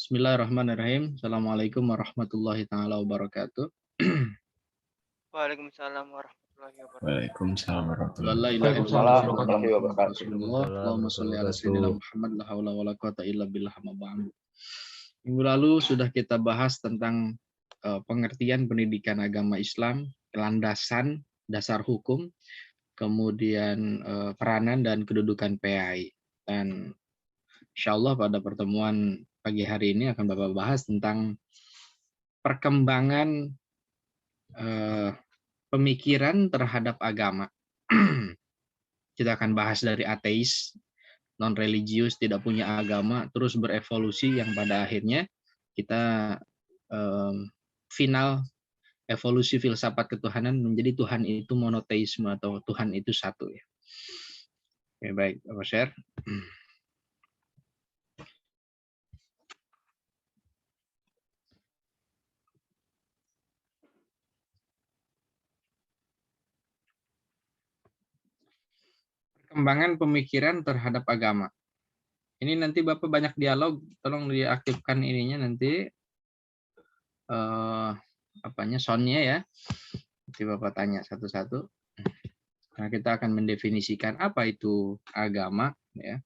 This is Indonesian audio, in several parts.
Bismillahirrahmanirrahim. Assalamualaikum warahmatullahi taala wabarakatuh. Waalaikumsalam warahmatullahi wabarakatuh. Waalaikumsalam warahmatullahi La ilaha wabarakatuh. illallah Waalaikumsalam warahmatullahi wabarakatuh. Rasulullah. Allahumma sholli ala sayyidina Muhammad la haula wala quwata illa billah ma ba'du. Minggu lalu sudah kita bahas tentang pengertian pendidikan agama Islam, landasan, dasar hukum, kemudian peranan dan kedudukan PAI. Dan insyaallah pada pertemuan pagi hari ini akan Bapak bahas tentang perkembangan pemikiran terhadap agama. Kita akan bahas dari ateis, non-religius, tidak punya agama, terus berevolusi yang pada akhirnya kita final evolusi filsafat ketuhanan menjadi Tuhan itu monoteisme atau Tuhan itu satu ya. Oke, baik, Bapak share. Perkembangan pemikiran terhadap agama. Ini nanti Bapak banyak dialog, tolong diaktifkan ininya nanti soundnya ya. Nanti Bapak tanya satu-satu. Nah, kita akan mendefinisikan apa itu agama ya.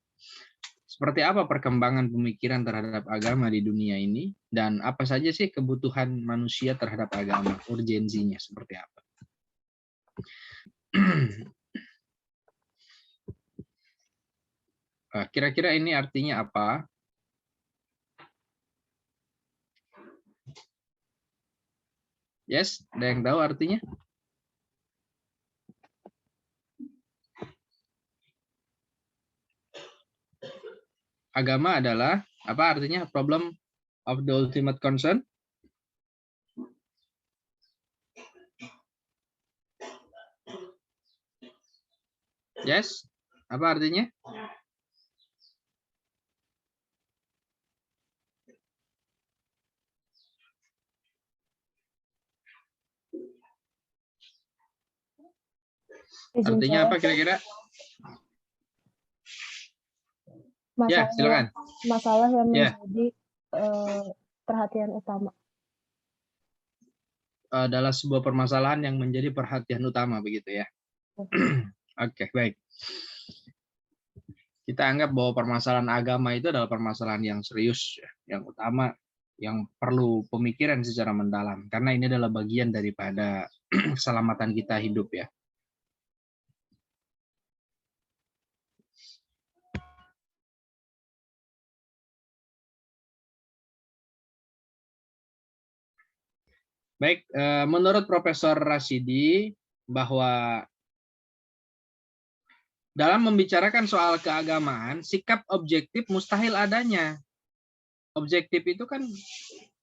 Seperti apa perkembangan pemikiran terhadap agama di dunia ini dan apa saja sih kebutuhan manusia terhadap agama, urgensinya seperti apa. Kira-kira ini artinya apa? Yes, ada yang tahu artinya? Agama adalah apa artinya? Problem of the ultimate concern. Yes, apa artinya? Artinya apa kira-kira? Ya, silakan. Masalah yang menjadi perhatian utama. Adalah sebuah permasalahan yang menjadi perhatian utama begitu ya. Oke, baik. Kita anggap bahwa permasalahan agama itu adalah permasalahan yang serius, yang utama, yang perlu pemikiran secara mendalam. Karena ini adalah bagian daripada keselamatan kita hidup ya. Baik, menurut Profesor Rasidi bahwa dalam membicarakan soal keagamaan, sikap objektif mustahil adanya. Objektif itu kan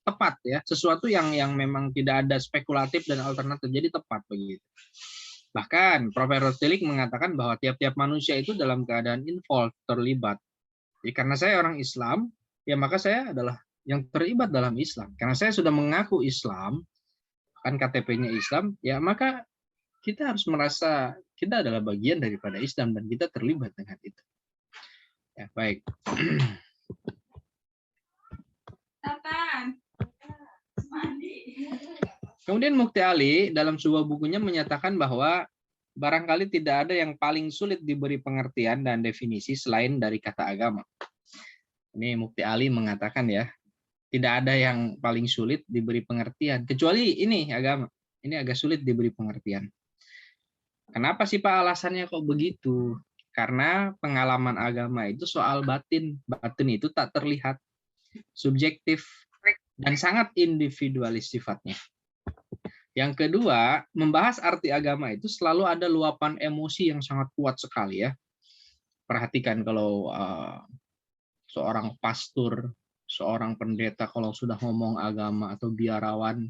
tepat ya, sesuatu yang memang tidak ada spekulatif dan alternatif, jadi tepat begitu. Bahkan Profesor Tillich mengatakan bahwa tiap-tiap manusia itu dalam keadaan involved, terlibat. Jadi karena saya orang Islam, ya maka saya adalah yang terlibat dalam Islam. Karena saya sudah mengaku Islam, kan KTP-nya Islam, ya maka kita harus merasa kita adalah bagian daripada Islam dan kita terlibat dengan itu. Ya, baik. Kemudian Mukti Ali dalam sebuah bukunya menyatakan bahwa barangkali tidak ada yang paling sulit diberi pengertian dan definisi selain dari kata agama. Ini Mukti Ali mengatakan ya, tidak ada yang paling sulit diberi pengertian, kecuali ini agama. Ini agak sulit diberi pengertian. Kenapa sih Pak alasannya kok begitu? Karena pengalaman agama itu soal batin. Batin itu tak terlihat, subjektif, dan sangat individualis sifatnya. Yang kedua, membahas arti agama itu selalu ada luapan emosi yang sangat kuat sekali ya. Perhatikan kalau seorang pastor, seorang pendeta kalau sudah ngomong agama atau biarawan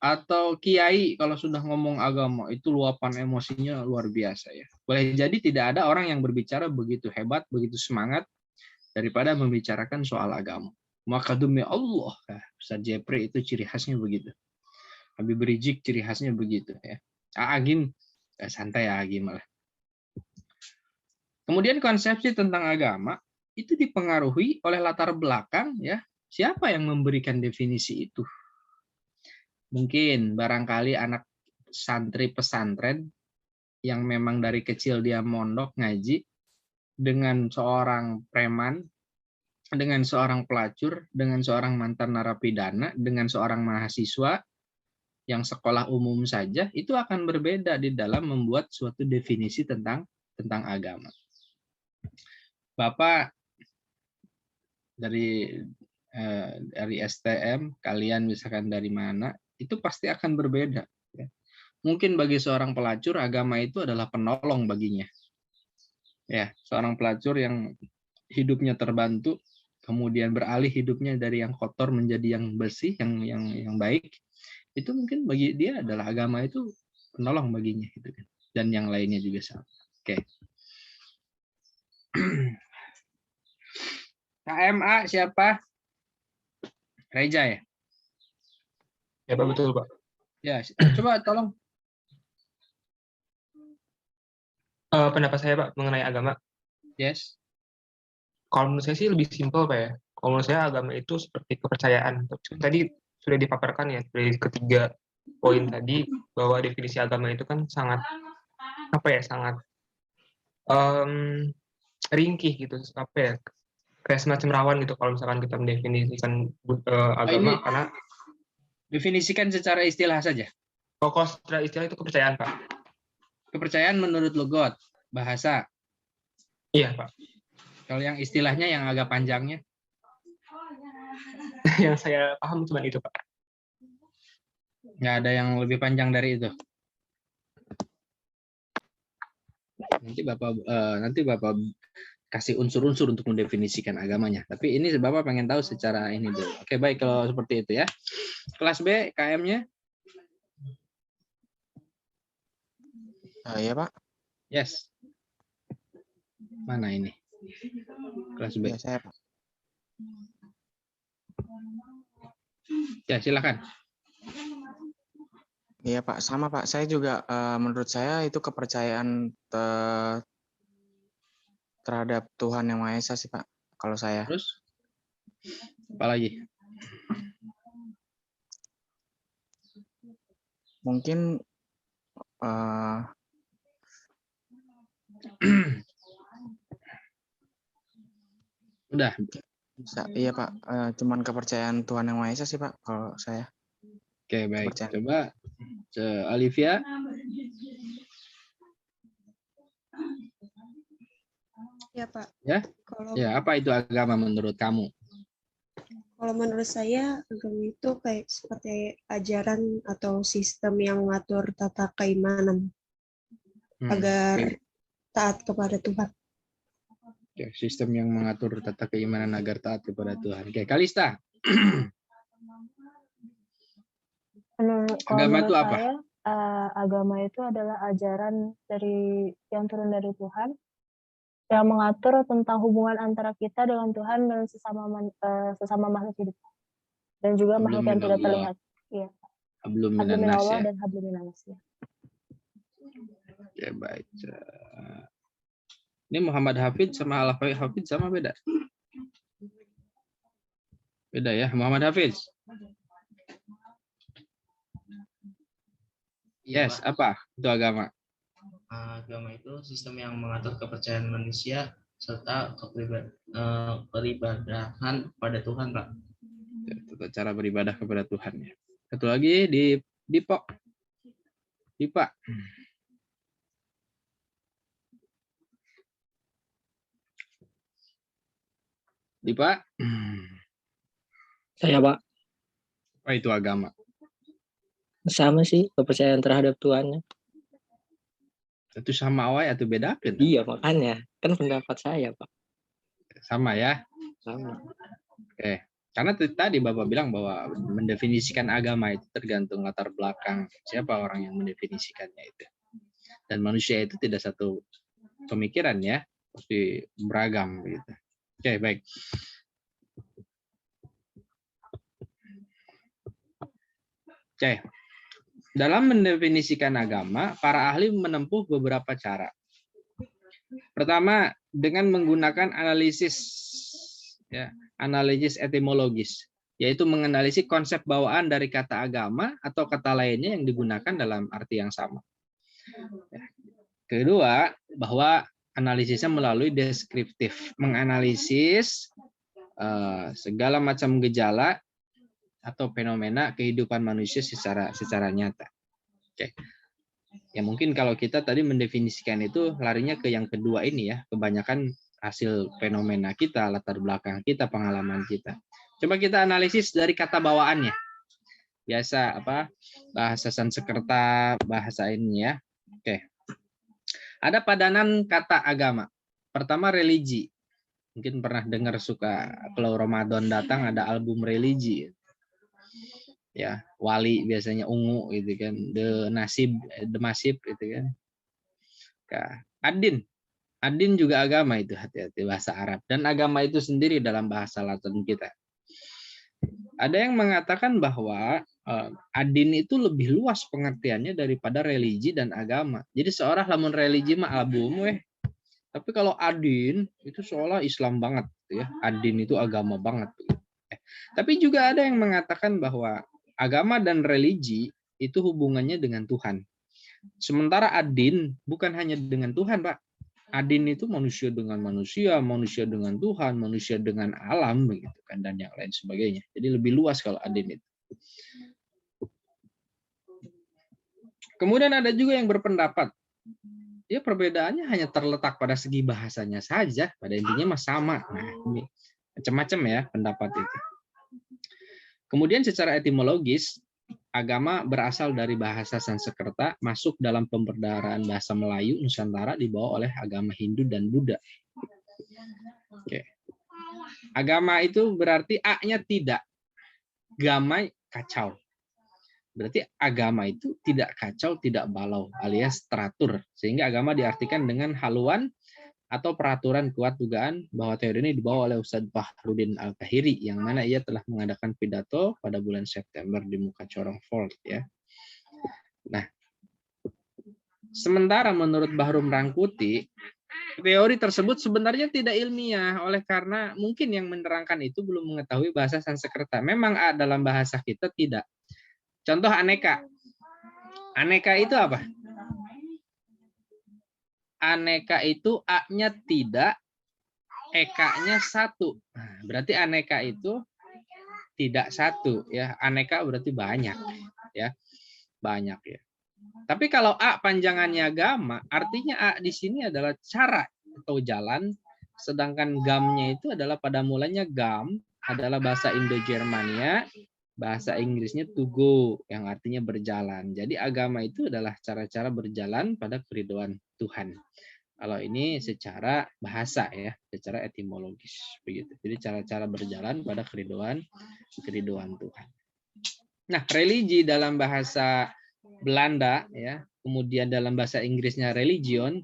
atau kiai kalau sudah ngomong agama itu luapan emosinya luar biasa ya. Boleh jadi tidak ada orang yang berbicara begitu hebat, begitu semangat daripada membicarakan soal agama. Maka demi Allah, Ustaz Jepri itu ciri khasnya begitu. Habib Rizik ciri khasnya begitu ya. Agim santai ya Agim malah. Kemudian konsepsi tentang agama itu dipengaruhi oleh latar belakang ya Siapa yang memberikan definisi itu? Mungkin barangkali anak santri pesantren yang memang dari kecil dia mondok ngaji dengan seorang preman, dengan seorang pelacur, dengan seorang mantan narapidana, dengan seorang mahasiswa yang sekolah umum saja, itu akan berbeda di dalam membuat suatu definisi tentang agama. Bapak dari STM, kalian misalkan dari mana, itu pasti akan berbeda. Mungkin bagi seorang pelacur, agama itu adalah penolong baginya. Ya, seorang pelacur yang hidupnya terbantu, kemudian beralih hidupnya dari yang kotor menjadi yang bersih, yang baik, itu mungkin bagi dia adalah agama itu penolong baginya, gitu kan. Dan yang lainnya juga sama. Oke. KMA siapa? Reja ya? Ya Pak, betul Pak. Ya, coba tolong. Pendapat saya Pak mengenai agama. Yes. Kalau menurut saya sih lebih simpel Pak ya. Kalau menurut saya agama itu seperti kepercayaan. Tadi sudah dipaparkan ya dari ketiga poin tadi, bahwa definisi agama itu kan sangat sangat ringkih gitu, kayak semacam rawan gitu kalau misalkan kita mendefinisikan agama. Karena definisikan secara istilah saja. Kalau secara istilah itu kepercayaan Pak. Kepercayaan menurut logot, bahasa. Iya Pak. Kalau yang istilahnya yang agak panjangnya? Yang saya paham cuma itu Pak. Nggak ada yang lebih panjang dari itu. Nanti Bapak kasih unsur-unsur untuk mendefinisikan agamanya. Tapi ini Bapak pengen tahu secara ini dulu. Oke, baik kalau seperti itu ya. Kelas B, KM-nya? Iya Pak. Yes. Mana ini? Kelas B. Ya, saya Pak. Ya, silakan. Iya Pak, sama Pak. Saya juga menurut saya itu kepercayaan terhadap Tuhan Yang Maha Esa sih Pak. Kalau saya. Terus? Apa lagi? Mungkin Udah. bisa, iya Pak. Cuman kepercayaan Tuhan Yang Maha Esa sih Pak. Kalau saya. Oke, baik. Coba Olivia. Ya Pak. Ya. Ya, apa itu agama menurut kamu? Kalau menurut saya agama itu kayak seperti ajaran atau sistem yang mengatur tata keimanan agar taat kepada Tuhan. Oke, sistem yang mengatur tata keimanan agar taat kepada Tuhan. Oke, Kalista. Agama itu apa? Saya, agama itu adalah ajaran yang turun dari Tuhan, yang mengatur tentang hubungan antara kita dengan Tuhan dan sesama makhluk hidup, dan juga makhluk yang tidak terlihat. Iya. Hablum minan nas Allah ya. dan hablum minan nas ya. Oke, baik. Ini Muhammad Hafid sama Al-Hafid sama beda? Beda ya, Muhammad Hafiz. Yes, apa itu agama? Agama itu sistem yang mengatur kepercayaan manusia serta peribadahan pada Tuhan, Pak. Cara beribadah kepada Tuhan ya. Satu lagi di Dipa. Dipa. Saya Pak. Apa itu agama? Sama sih, kepercayaan terhadap Tuhan. Itu sama awal atau beda? Iya, makanya. Kan pendapat saya, Pak. Sama ya? Sama. Oke. Karena tadi Bapak bilang bahwa mendefinisikan agama itu tergantung latar belakang siapa orang yang mendefinisikannya itu. Dan manusia itu tidak satu pemikiran ya, pasti beragam gitu. Oke, baik. Oke. Dalam mendefinisikan agama, para ahli menempuh beberapa cara. Pertama, dengan menggunakan analisis. Ya, analisis etimologis, yaitu menganalisis konsep bawaan dari kata agama atau kata lainnya yang digunakan dalam arti yang sama. Kedua, bahwa analisisnya melalui deskriptif, menganalisis segala macam gejala atau fenomena kehidupan manusia secara nyata. Oke. Ya mungkin kalau kita tadi mendefinisikan itu larinya ke yang kedua ini ya, kebanyakan hasil fenomena kita, latar belakang kita, pengalaman kita. Coba kita analisis dari kata bawaannya. Biasa apa? Bahasa Sanskerta, bahasa ini ya. Oke. Ada padanan kata agama. Pertama religi. Mungkin pernah dengar suka kalau Ramadan datang ada album religi. Ya, wali biasanya ungu gitu kan, the masib gitu kan. Adin juga agama itu, hati-hati bahasa Arab, dan agama itu sendiri dalam bahasa Latin kita. Ada yang mengatakan bahwa adin itu lebih luas pengertiannya daripada religi dan agama. Jadi seorang lamun religi mah album tapi kalau adin itu seolah Islam banget gitu ya. Adin itu agama banget. Tapi juga ada yang mengatakan bahwa agama dan religi itu hubungannya dengan Tuhan. Sementara adin bukan hanya dengan Tuhan, Pak. Adin itu manusia dengan manusia dengan Tuhan, manusia dengan alam, begitu kan, dan yang lain sebagainya. Jadi lebih luas kalau adin itu. Kemudian ada juga yang berpendapat, ya perbedaannya hanya terletak pada segi bahasanya saja, pada intinya mah sama. Nah, ini macam-macam ya pendapat itu. Kemudian secara etimologis, agama berasal dari bahasa Sanskerta, masuk dalam pemberdaraan bahasa Melayu Nusantara, dibawa oleh agama Hindu dan Buddha. Oke. Agama itu berarti A-nya tidak, gamai kacau. Berarti agama itu tidak kacau, tidak balau, alias teratur. Sehingga agama diartikan dengan haluan atau peraturan. Kuat dugaan bahwa teori ini dibawa oleh Ustadz Fahrudin Al-Kahiri, yang mana ia telah mengadakan pidato pada bulan September di Muka Corong Vault ya. Nah, sementara menurut Bahrum Rangkuti, teori tersebut sebenarnya tidak ilmiah, oleh karena mungkin yang menerangkan itu belum mengetahui bahasa Sanskerta. Memang A dalam bahasa kita tidak. Contoh aneka. Aneka itu apa? Aneka itu A-nya tidak, Eka-nya satu. Nah, berarti aneka itu tidak satu ya. Aneka berarti banyak ya. Banyak ya. Tapi kalau A panjangannya agama, artinya A di sini adalah cara atau jalan, sedangkan gamnya itu adalah pada mulanya gam adalah bahasa Indo-Germania, bahasa Inggrisnya to go yang artinya berjalan. Jadi agama itu adalah cara-cara berjalan pada keridhaan Tuhan. Kalau ini secara bahasa ya, secara etimologis begitu. Jadi cara-cara berjalan pada keridhaan Tuhan. Nah, religi dalam bahasa Belanda ya, kemudian dalam bahasa Inggrisnya religion,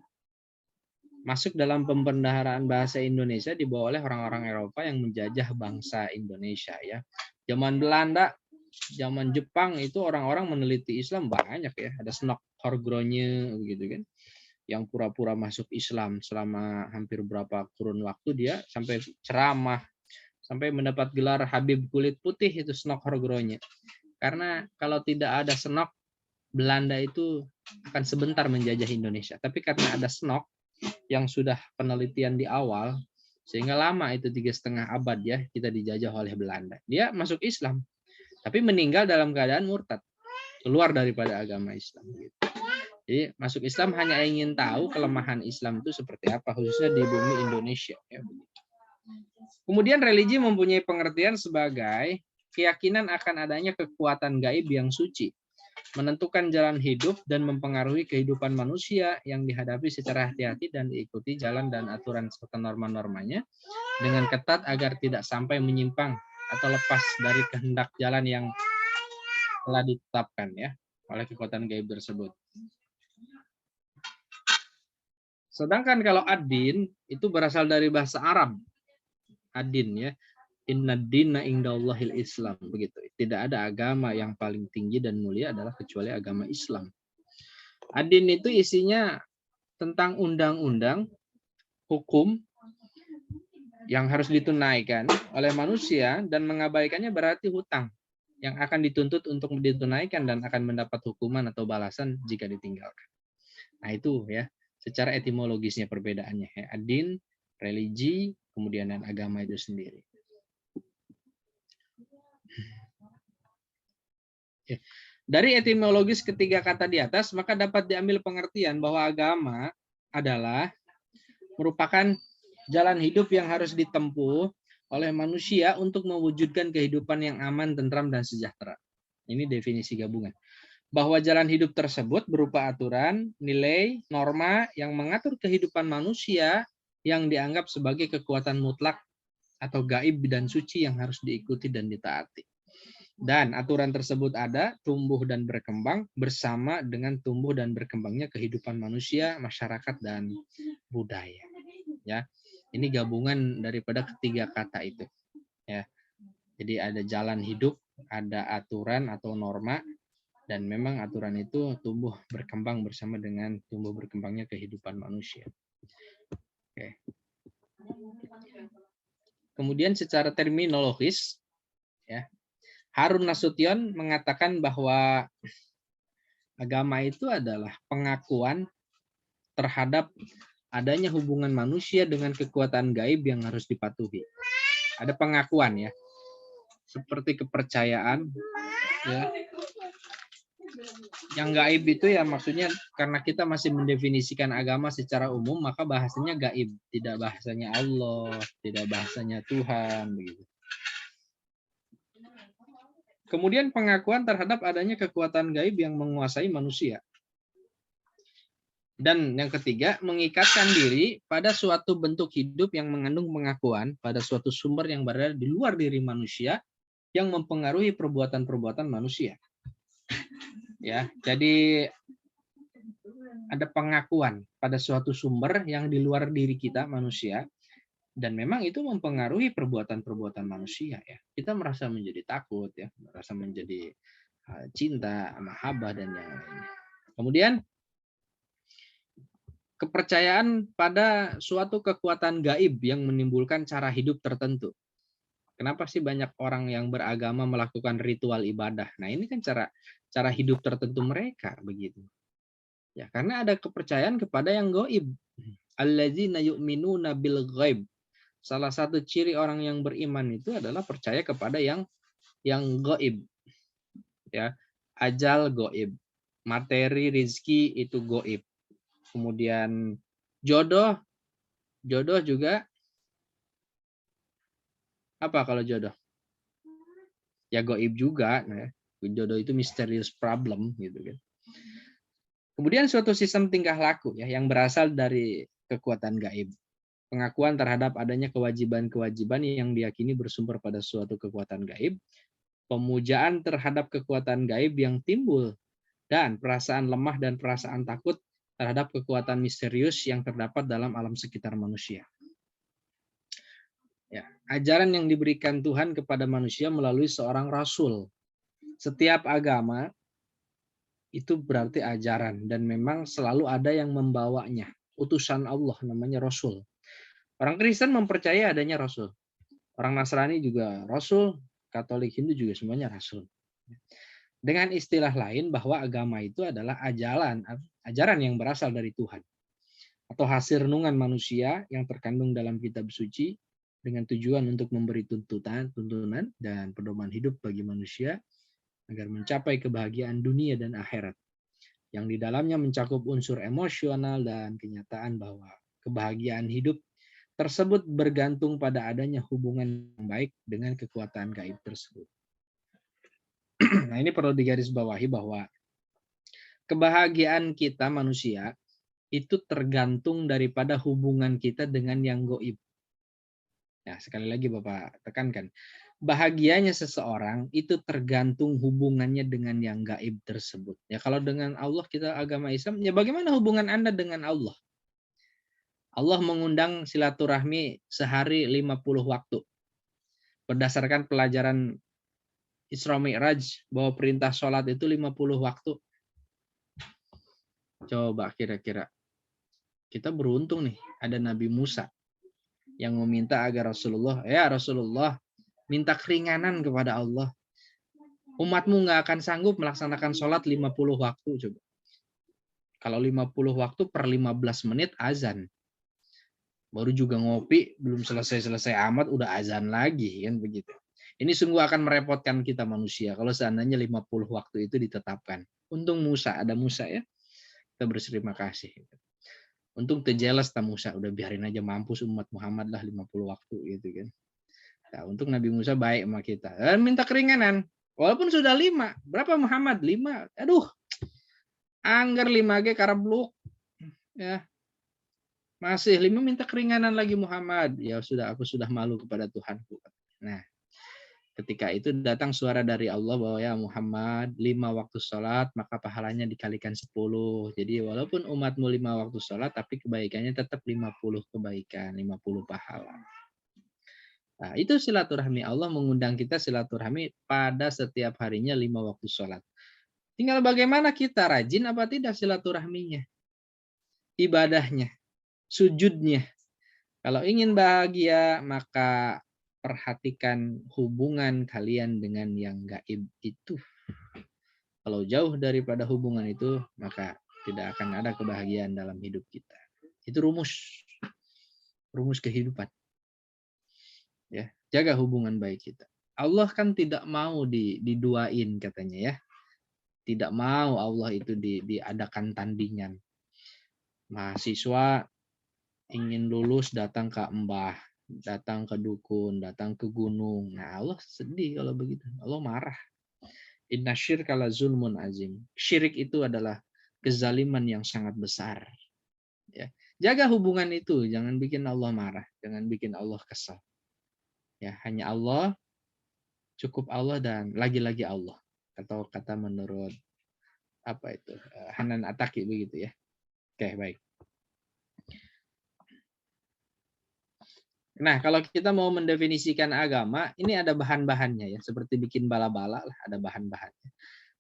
masuk dalam pembendaharaan bahasa Indonesia dibawa oleh orang-orang Eropa yang menjajah bangsa Indonesia ya. Zaman Belanda, zaman Jepang itu orang-orang meneliti Islam banyak ya. Ada Snok Horgronje gitu kan, yang pura-pura masuk Islam selama hampir berapa kurun waktu, dia sampai ceramah, sampai mendapat gelar Habib Kulit Putih itu Snok Horgronje. Karena kalau tidak ada Snok, Belanda itu akan sebentar menjajah Indonesia. Tapi karena ada Snok yang sudah penelitian di awal, sehingga lama itu 3,5 abad ya kita dijajah oleh Belanda. Dia masuk Islam, tapi meninggal dalam keadaan murtad, keluar daripada agama Islam. Jadi masuk Islam hanya ingin tahu kelemahan Islam itu seperti apa, khususnya di bumi Indonesia. Kemudian religi mempunyai pengertian sebagai keyakinan akan adanya kekuatan gaib yang suci, menentukan jalan hidup dan mempengaruhi kehidupan manusia yang dihadapi secara hati-hati dan diikuti jalan dan aturan serta norma-normanya dengan ketat agar tidak sampai menyimpang atau lepas dari kehendak jalan yang telah ditetapkan ya oleh kekuatan gaib tersebut. Sedangkan kalau ad-din itu berasal dari bahasa Arab. Ad-din ya. Inna dina indallahil Islam, begitu. Tidak ada agama yang paling tinggi dan mulia adalah kecuali agama Islam. Ad-din itu isinya tentang undang-undang, hukum, yang harus ditunaikan oleh manusia, dan mengabaikannya berarti hutang yang akan dituntut untuk ditunaikan dan akan mendapat hukuman atau balasan jika ditinggalkan. Nah itu ya, secara etimologisnya perbedaannya ya. Adin, religi, kemudian dan agama itu sendiri. Dari etimologis ketiga kata di atas, maka dapat diambil pengertian bahwa agama adalah merupakan jalan hidup yang harus ditempuh oleh manusia untuk mewujudkan kehidupan yang aman, tentram, dan sejahtera. Ini definisi gabungan. Bahwa jalan hidup tersebut berupa aturan, nilai, norma yang mengatur kehidupan manusia yang dianggap sebagai kekuatan mutlak atau gaib dan suci yang harus diikuti dan ditaati. Dan aturan tersebut ada, tumbuh dan berkembang bersama dengan tumbuh dan berkembangnya kehidupan manusia, masyarakat, dan budaya. Ya, ini gabungan daripada ketiga kata itu. Ya, jadi ada jalan hidup, ada aturan atau norma, dan memang aturan itu tumbuh berkembang bersama dengan tumbuh berkembangnya kehidupan manusia. Oke. Kemudian secara terminologis, ya, Harun Nasution mengatakan bahwa agama itu adalah pengakuan terhadap adanya hubungan manusia dengan kekuatan gaib yang harus dipatuhi. Ada pengakuan ya, seperti kepercayaan ya. Yang gaib itu ya maksudnya karena kita masih mendefinisikan agama secara umum, maka bahasanya gaib, tidak bahasanya Allah, tidak bahasanya Tuhan begitu. Kemudian pengakuan terhadap adanya kekuatan gaib yang menguasai manusia. Dan yang ketiga, mengikatkan diri pada suatu bentuk hidup yang mengandung pengakuan pada suatu sumber yang berada di luar diri manusia yang mempengaruhi perbuatan-perbuatan manusia. Ya, jadi ada pengakuan pada suatu sumber yang di luar diri kita manusia. Dan memang itu mempengaruhi perbuatan-perbuatan manusia ya. Kita merasa menjadi takut ya, merasa menjadi cinta, mahabbah dan yang lainnya. Kemudian kepercayaan pada suatu kekuatan gaib yang menimbulkan cara hidup tertentu. Kenapa sih banyak orang yang beragama melakukan ritual ibadah? Nah, ini kan cara hidup tertentu mereka begitu. Ya, karena ada kepercayaan kepada yang gaib. Alladzina yu'minuna bil ghaib. Salah satu ciri orang yang beriman itu adalah percaya kepada yang gaib. Ya, ajal gaib, materi rezeki itu gaib. Kemudian jodoh juga apa kalau jodoh? Ya gaib juga, nah, jodoh itu mysterious problem gitu kan. Kemudian suatu sistem tingkah laku ya yang berasal dari kekuatan gaib. Pengakuan terhadap adanya kewajiban-kewajiban yang diyakini bersumber pada suatu kekuatan gaib, pemujaan terhadap kekuatan gaib yang timbul, dan perasaan lemah dan perasaan takut terhadap kekuatan misterius yang terdapat dalam alam sekitar manusia. Ya, ajaran yang diberikan Tuhan kepada manusia melalui seorang rasul. Setiap agama itu berarti ajaran, dan memang selalu ada yang membawanya. Utusan Allah namanya rasul. Orang Kristen mempercayai adanya Rasul. Orang Nasrani juga Rasul, Katolik, Hindu juga semuanya Rasul. Dengan istilah lain bahwa agama itu adalah ajaran yang berasal dari Tuhan. Atau hasil renungan manusia yang terkandung dalam kitab suci dengan tujuan untuk memberi tuntunan dan pedoman hidup bagi manusia agar mencapai kebahagiaan dunia dan akhirat. Yang di dalamnya mencakup unsur emosional dan kenyataan bahwa kebahagiaan hidup tersebut bergantung pada adanya hubungan yang baik dengan kekuatan gaib tersebut. Nah, ini perlu digarisbawahi bahwa kebahagiaan kita manusia itu tergantung daripada hubungan kita dengan yang gaib. Nah, sekali lagi Bapak tekankan, bahagianya seseorang itu tergantung hubungannya dengan yang gaib tersebut. Ya, kalau dengan Allah kita agama Islam, ya bagaimana hubungan Anda dengan Allah? Allah mengundang silaturahmi sehari 50 waktu. Berdasarkan pelajaran Isra Mi'raj bahwa perintah sholat itu 50 waktu. Coba kira-kira. Kita beruntung nih ada Nabi Musa yang meminta agar Rasulullah, ya Rasulullah, minta keringanan kepada Allah. Umatmu nggak akan sanggup melaksanakan sholat 50 waktu. Coba. Kalau 50 waktu per 15 menit azan. Baru juga ngopi, belum selesai-selesai amat, udah azan lagi. Kan begitu. Ini sungguh akan merepotkan kita manusia kalau seandainya 50 waktu itu ditetapkan. Untung Musa, ada Musa ya. Kita berterima kasih. Untung terjelas tak Musa, udah biarin aja mampus umat Muhammad lah 50 waktu gitu kan. Nah, untuk Nabi Musa baik sama kita. Minta keringanan. Walaupun sudah 5. Berapa Muhammad? 5. Aduh. Angger 5G karabluk. Ya. Masih 5 minta keringanan lagi Muhammad. Ya sudah, aku sudah malu kepada Tuhanku. Nah, ketika itu datang suara dari Allah bahwa ya Muhammad 5 waktu sholat maka pahalanya dikalikan 10. Jadi walaupun umatmu 5 waktu sholat tapi kebaikannya tetap 50 kebaikan, 50 pahala. Nah, itu silaturahmi. Allah mengundang kita silaturahmi pada setiap harinya 5 waktu sholat. Tinggal bagaimana kita rajin apa tidak silaturahminya, ibadahnya, sujudnya. Kalau ingin bahagia maka perhatikan hubungan kalian dengan yang gaib itu. Kalau jauh daripada hubungan itu, maka tidak akan ada kebahagiaan dalam hidup kita. Itu rumus kehidupan. Ya, jaga hubungan baik kita. Allah kan tidak mau diduain katanya ya. Tidak mau Allah itu diadakan tandingan. Mahasiswa ingin lulus datang ke mbah, datang ke dukun, datang ke gunung. Nah, Allah sedih kalau begitu. Allah marah. Inna syirka la zulmun azim. Syirik itu adalah kezaliman yang sangat besar. Ya. Jaga hubungan itu, jangan bikin Allah marah, jangan bikin Allah kesal. Ya, hanya Allah, cukup Allah dan lagi-lagi Allah. Atau kata menurut apa itu? Hanan Ataki begitu ya. Oke, baik. Nah, kalau kita mau mendefinisikan agama, ini ada bahan-bahannya ya, seperti bikin bala-bala lah, ada bahan-bahannya.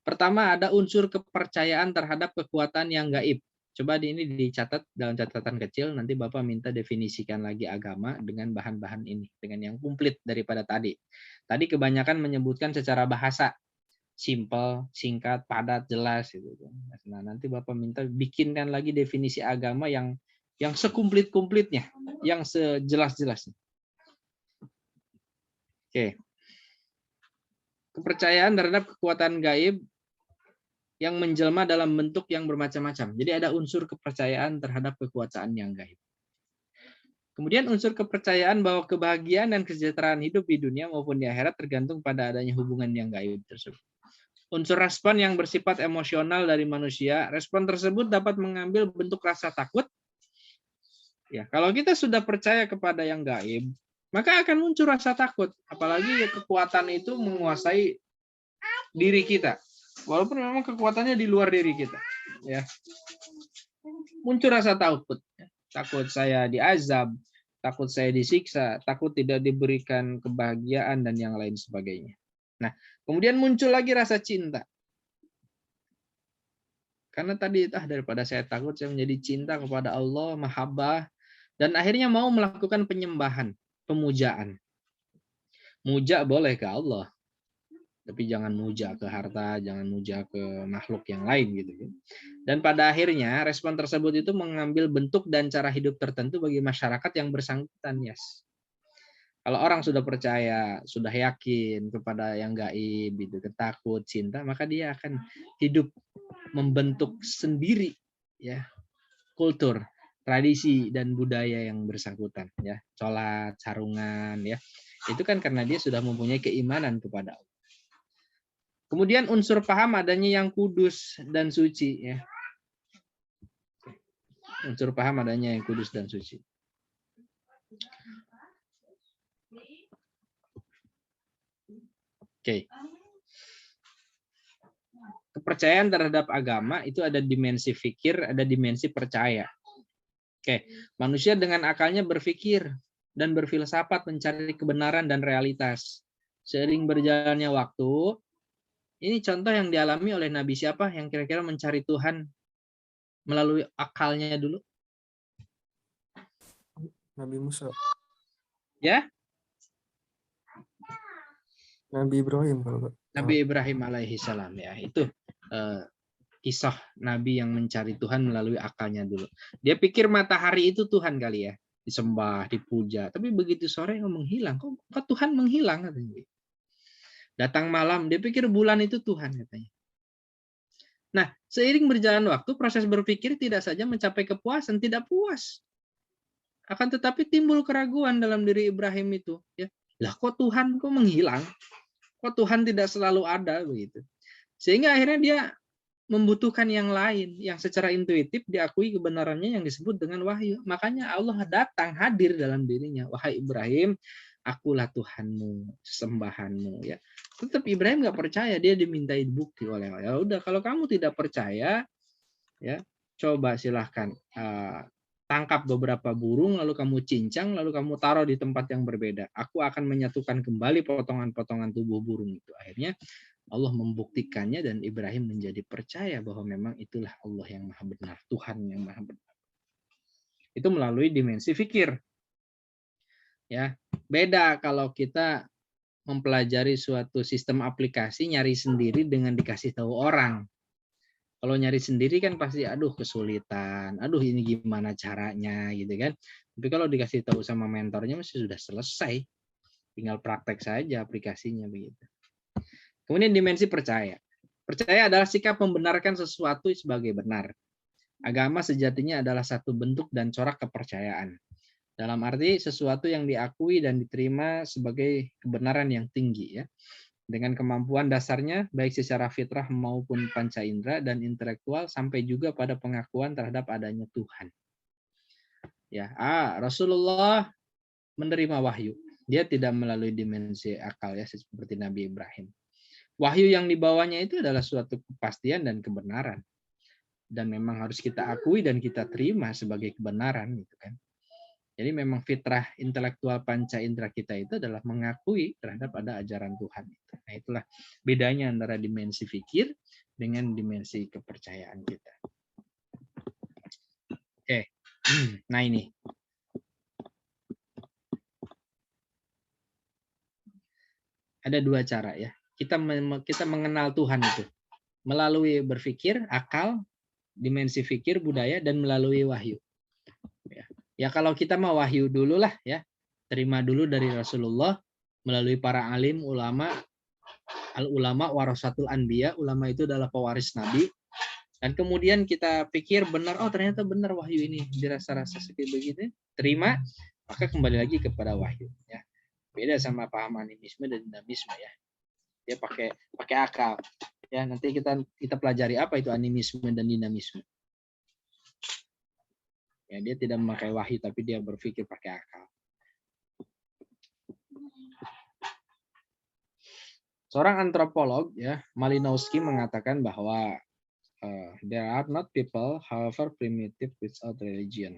Pertama, ada unsur kepercayaan terhadap kekuatan yang gaib. Coba ini dicatat dalam catatan kecil, nanti Bapak minta definisikan lagi agama dengan bahan-bahan ini, dengan yang komplit daripada tadi. Tadi kebanyakan menyebutkan secara bahasa, simple, singkat, padat, jelas. Gitu. Nah, nanti Bapak minta bikinkan lagi definisi agama yang sekumplit-kumplitnya, yang sejelas-jelasnya. Oke. Kepercayaan terhadap kekuatan gaib yang menjelma dalam bentuk yang bermacam-macam. Jadi ada unsur kepercayaan terhadap kekuasaan yang gaib. Kemudian unsur kepercayaan bahwa kebahagiaan dan kesejahteraan hidup di dunia maupun di akhirat tergantung pada adanya hubungan yang gaib tersebut. Unsur respon yang bersifat emosional dari manusia, respon tersebut dapat mengambil bentuk rasa takut. Ya, kalau kita sudah percaya kepada yang gaib, maka akan muncul rasa takut. Apalagi kekuatan itu menguasai diri kita. Walaupun memang kekuatannya di luar diri kita, ya. Muncul rasa takut, takut saya diazab, takut saya disiksa, takut tidak diberikan kebahagiaan dan yang lain sebagainya. Nah, kemudian muncul lagi rasa cinta. Karena tadi daripada saya takut, saya menjadi cinta kepada Allah, mahabbah, dan akhirnya mau melakukan penyembahan, pemujaan. Muja boleh ke Allah. Tapi jangan muja ke harta, jangan muja ke makhluk yang lain gitu. Dan pada akhirnya respon tersebut itu mengambil bentuk dan cara hidup tertentu bagi masyarakat yang bersangkutan, yes. Kalau orang sudah percaya, sudah yakin kepada yang gaib, gitu, takut, cinta, maka dia akan hidup membentuk sendiri ya kultur, tradisi dan budaya yang bersangkutan ya. Sholat, sarungan ya. Itu kan karena dia sudah mempunyai keimanan kepada Allah. Kemudian unsur paham adanya yang kudus dan suci. Ya. Unsur paham adanya yang kudus dan suci. Oke. Kepercayaan terhadap agama itu ada dimensi fikir, ada dimensi percaya. Oke. Manusia dengan akalnya berpikir dan berfilsafat mencari kebenaran dan realitas. Seiring berjalannya waktu, ini contoh yang dialami oleh Nabi siapa yang kira-kira mencari Tuhan melalui akalnya dulu? Nabi Musa. Ya, Nabi Ibrahim kalau Pak. Nabi Ibrahim alaihi salam ya. Itu kisah Nabi yang mencari Tuhan melalui akalnya dulu. Dia pikir matahari itu Tuhan kali ya, disembah, dipuja. Tapi begitu sore menghilang. Kok Tuhan menghilang katanya. Datang malam, dia pikir bulan itu Tuhan katanya. Nah, seiring berjalan waktu, proses berpikir tidak saja mencapai kepuasan, tidak puas. Akan tetapi timbul keraguan dalam diri Ibrahim itu. Ya, lah kok Tuhan kok menghilang? Kok Tuhan tidak selalu ada begitu? Sehingga akhirnya dia membutuhkan yang lain, yang secara intuitif diakui kebenarannya yang disebut dengan wahyu. Makanya Allah datang hadir dalam dirinya. Wahai Ibrahim, akulah Tuhanmu, sembahanmu. Ya, tetap Ibrahim nggak percaya, dia dimintai bukti oleh Allah. Ya udah, kalau kamu tidak percaya, ya coba silahkan tangkap beberapa burung, lalu kamu cincang, lalu kamu taruh di tempat yang berbeda. Aku akan menyatukan kembali potongan-potongan tubuh burung itu. Akhirnya Allah membuktikannya dan Ibrahim menjadi percaya bahwa memang itulah Allah yang maha benar, Tuhan yang maha benar. Itu melalui dimensi fikir. Ya, beda kalau kita mempelajari suatu sistem aplikasi nyari sendiri dengan dikasih tahu orang. Kalau nyari sendiri kan pasti aduh kesulitan, aduh ini gimana caranya gitu kan. Tapi kalau dikasih tahu sama mentornya masih sudah selesai. Tinggal praktek saja aplikasinya begitu. Kemudian dimensi percaya. Percaya adalah sikap membenarkan sesuatu sebagai benar. Agama sejatinya adalah satu bentuk dan corak kepercayaan. Dalam arti sesuatu yang diakui dan diterima sebagai kebenaran yang tinggi ya. Dengan kemampuan dasarnya baik secara fitrah maupun panca indera dan intelektual sampai juga pada pengakuan terhadap adanya Tuhan. Ya, Rasulullah menerima wahyu. Dia tidak melalui dimensi akal ya seperti Nabi Ibrahim. Wahyu yang dibawanya itu adalah suatu kepastian dan kebenaran. Dan memang harus kita akui dan kita terima sebagai kebenaran gitu kan. Jadi memang fitrah intelektual panca indera kita itu adalah mengakui terhadap ada ajaran Tuhan. Nah itulah bedanya antara dimensi fikir dengan dimensi kepercayaan kita. Oke, nah ini. Ada dua cara ya. Kita mengenal Tuhan itu. Melalui berpikir, akal, dimensi fikir, budaya, dan melalui wahyu. Ya kalau kita mau wahyu dulu lah ya, terima dulu dari Rasulullah melalui para alim, ulama, al-ulama warasatul anbiya, ulama itu adalah pewaris Nabi. Dan kemudian kita pikir benar, oh ternyata benar wahyu ini dirasa-rasa seperti begitu, terima, maka kembali lagi kepada wahyu. Ya, beda sama paham animisme dan dinamisme ya. Dia pakai akal. Ya nanti kita pelajari apa itu animisme dan dinamisme. Ya, dia tidak memakai wahyu, tapi dia berpikir pakai akal. Seorang antropolog, ya, Malinowski mengatakan bahwa there are not people, however primitive, without religion.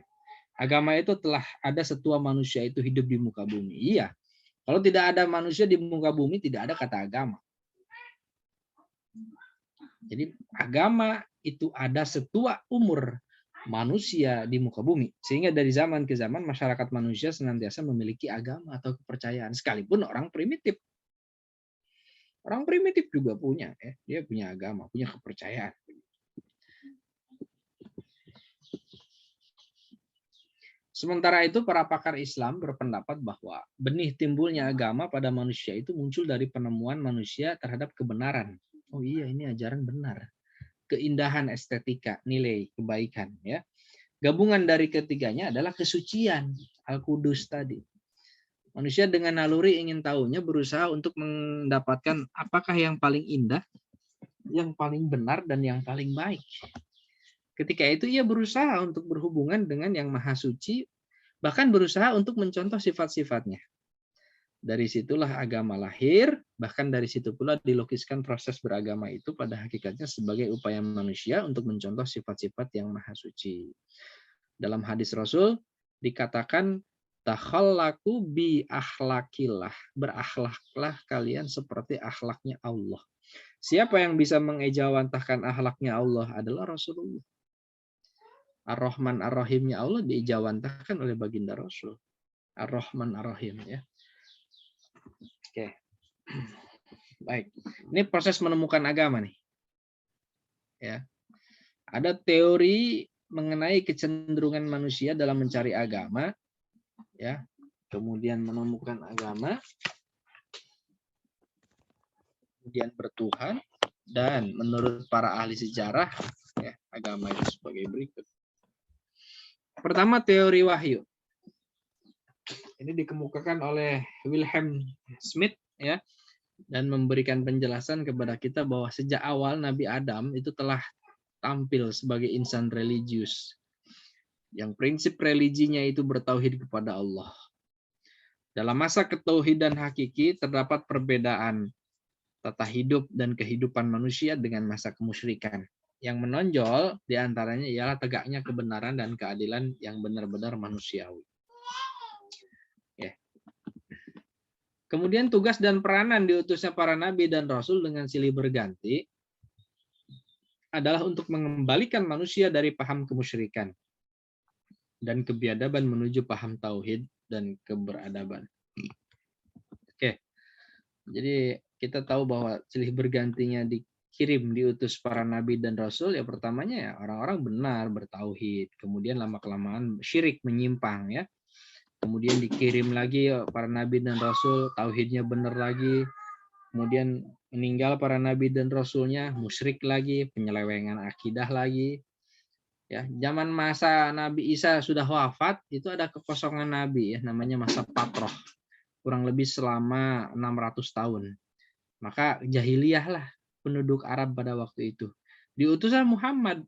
Agama itu telah ada setua manusia itu hidup di muka bumi. Iya, kalau tidak ada manusia di muka bumi, tidak ada kata agama. Jadi agama itu ada setua umur manusia di muka bumi. Sehingga dari zaman ke zaman masyarakat manusia senantiasa memiliki agama atau kepercayaan. Sekalipun orang primitif. Orang primitif juga punya. Dia punya agama, punya kepercayaan. Sementara itu para pakar Islam berpendapat bahwa benih timbulnya agama pada manusia itu muncul dari penemuan manusia terhadap kebenaran. Oh iya, ini ajaran benar. Keindahan estetika, nilai kebaikan ya. Gabungan dari ketiganya adalah kesucian, Al-Qudus tadi. Manusia dengan naluri ingin tahunya berusaha untuk mendapatkan apakah yang paling indah, yang paling benar dan yang paling baik. Ketika itu ia berusaha untuk berhubungan dengan yang maha suci, bahkan berusaha untuk mencontoh sifat-sifatnya. Dari situlah agama lahir, bahkan dari situ pula dilukiskan proses beragama itu pada hakikatnya sebagai upaya manusia untuk mencontoh sifat-sifat yang maha suci. Dalam hadis Rasul dikatakan, takhallaku bi akhlakillah, berakhlaklah kalian seperti akhlaknya Allah. Siapa yang bisa mengejawantahkan akhlaknya Allah adalah Rasulullah. Ar-Rahman Ar-Rahimnya Allah diijawantahkan oleh baginda Rasul. Ar-Rahman Ar-Rahim ya. Oke. Baik. Ini proses menemukan agama nih. Ya. Ada teori mengenai kecenderungan manusia dalam mencari agama ya. Kemudian menemukan agama, kemudian bertuhan, dan menurut para ahli sejarah ya, agama itu sebagai berikut. Pertama, teori wahyu. Ini dikemukakan oleh Wilhelm Smith ya, dan memberikan penjelasan kepada kita bahwa sejak awal Nabi Adam itu telah tampil sebagai insan religius yang prinsip religinya itu bertauhid kepada Allah. Dalam masa ketauhidan hakiki terdapat perbedaan tata hidup dan kehidupan manusia dengan masa kemusyrikan. Yang menonjol diantaranya ialah tegaknya kebenaran dan keadilan yang benar-benar manusiawi. Ya. Kemudian tugas dan peranan diutusnya para nabi dan rasul dengan silih berganti adalah untuk mengembalikan manusia dari paham kemusyrikan dan kebiadaban menuju paham tauhid dan keberadaban. Oke. Jadi kita tahu bahwa silih bergantinya dikirim diutus para nabi dan rasul, ya pertamanya ya orang-orang benar bertauhid, kemudian lama-kelamaan syirik menyimpang ya. Kemudian dikirim lagi para nabi dan rasul, tauhidnya benar lagi. Kemudian meninggal para nabi dan rasulnya, musyrik lagi, penyelewengan akidah lagi. Ya, zaman masa Nabi Isa sudah wafat, itu ada kekosongan nabi ya, namanya masa patroh. Kurang lebih selama 600 tahun. Maka jahiliyah lah penduduk Arab pada waktu itu. Diutuslah Muhammad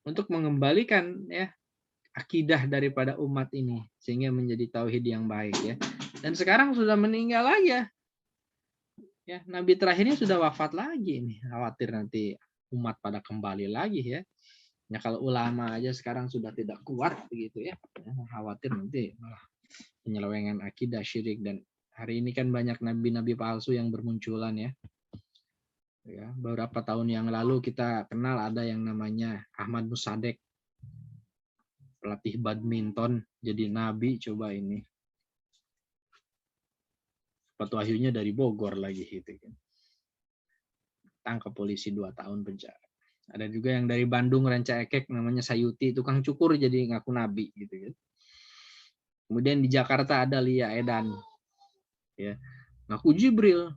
untuk mengembalikan ya akidah daripada umat ini sehingga menjadi tauhid yang baik ya. Dan sekarang sudah meninggal lagi ya. Ya, nabi terakhirnya sudah wafat lagi nih. Khawatir nanti umat pada kembali lagi ya. Ya kalau ulama aja sekarang sudah tidak kuat begitu ya. Khawatir nanti malah penyelewengan akidah, syirik, dan hari ini kan banyak nabi-nabi palsu yang bermunculan ya. Ya, beberapa tahun yang lalu kita kenal ada yang namanya Ahmad Musadek, pelatih badminton, jadi nabi coba ini. Sepatu wahyunya dari Bogor lagi gitu kan. Tangkap polisi 2 tahun penjara. Ada juga yang dari Bandung Ranca Ekek namanya Sayuti, tukang cukur jadi ngaku nabi gitu kan. Kemudian di Jakarta ada Lia Edan. Ya, ngaku Jibril.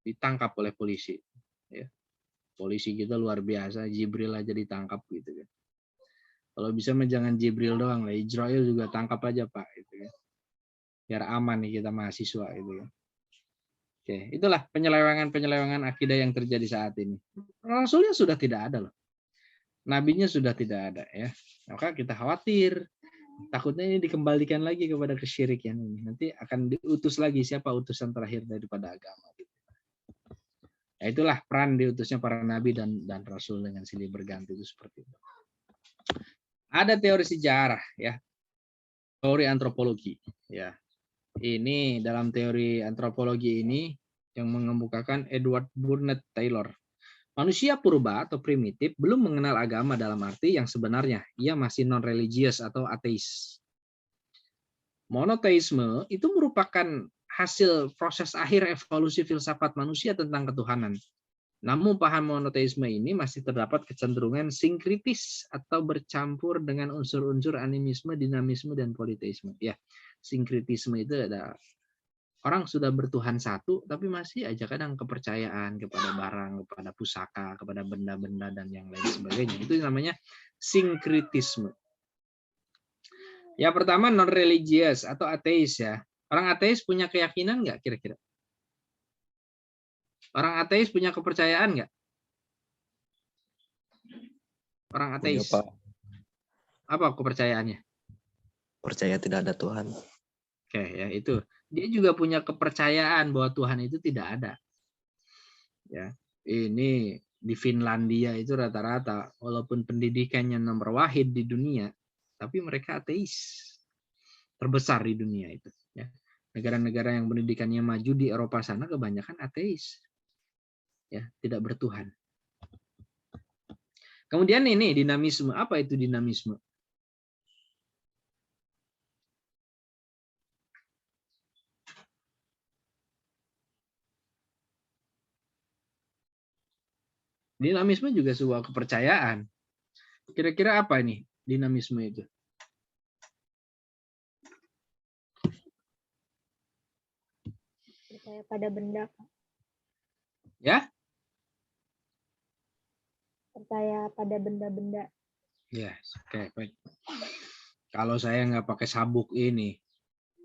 Ditangkap oleh polisi. Ya. Polisi kita luar biasa, Jibril aja ditangkap gitu kan. Kalau bisa mah jangan Jibril doang lah, Israel juga tangkap aja Pak gitu kan. Biar aman nih kita mahasiswa itu ya. Oke, itulah penyelewengan akidah yang terjadi saat ini. Rasulnya sudah tidak ada loh. Nabinya sudah tidak ada ya. Maka kita khawatir. Takutnya ini dikembalikan lagi kepada kesyirikan ini. Nanti akan diutus lagi siapa utusan terakhir daripada agama. Ya, itulah peran diutusnya para nabi dan rasul dengan silih berganti itu seperti itu. Ada teori sejarah ya. Teori antropologi ya. Ini dalam teori antropologi ini yang mengemukakan Edward Burnett Taylor. Manusia purba atau primitif belum mengenal agama dalam arti yang sebenarnya. Ia masih non-religius atau ateis. Monoteisme itu merupakan hasil proses akhir evolusi filsafat manusia tentang ketuhanan. Namun paham monoteisme ini masih terdapat kecenderungan sinkritis atau bercampur dengan unsur-unsur animisme, dinamisme, dan politeisme. Ya, sinkritisme itu ada orang sudah bertuhan satu, tapi masih aja kadang kepercayaan kepada barang, kepada pusaka, kepada benda-benda, dan yang lain sebagainya. Itu namanya sinkritisme. Ya pertama non-religious atau ateis ya. Orang ateis punya keyakinan nggak kira-kira? Orang ateis punya kepercayaan nggak? Orang ateis. Punya, Pak. Apa kepercayaannya? Percaya tidak ada Tuhan. Oke, ya itu. Dia juga punya kepercayaan bahwa Tuhan itu tidak ada. Ya, ini di Finlandia itu rata-rata walaupun pendidikannya nomor wahid di dunia, tapi mereka ateis. Terbesar di dunia itu, ya. Negara-negara yang pendidikannya maju di Eropa sana kebanyakan ateis. Ya, tidak bertuhan. Kemudian ini dinamisme. Apa itu dinamisme? Dinamisme juga sebuah kepercayaan. Kira-kira apa ini dinamisme itu? Percaya pada benda, Pak. Ya? Percaya pada benda-benda. Yes, oke, baik. Kalau saya nggak pakai sabuk ini,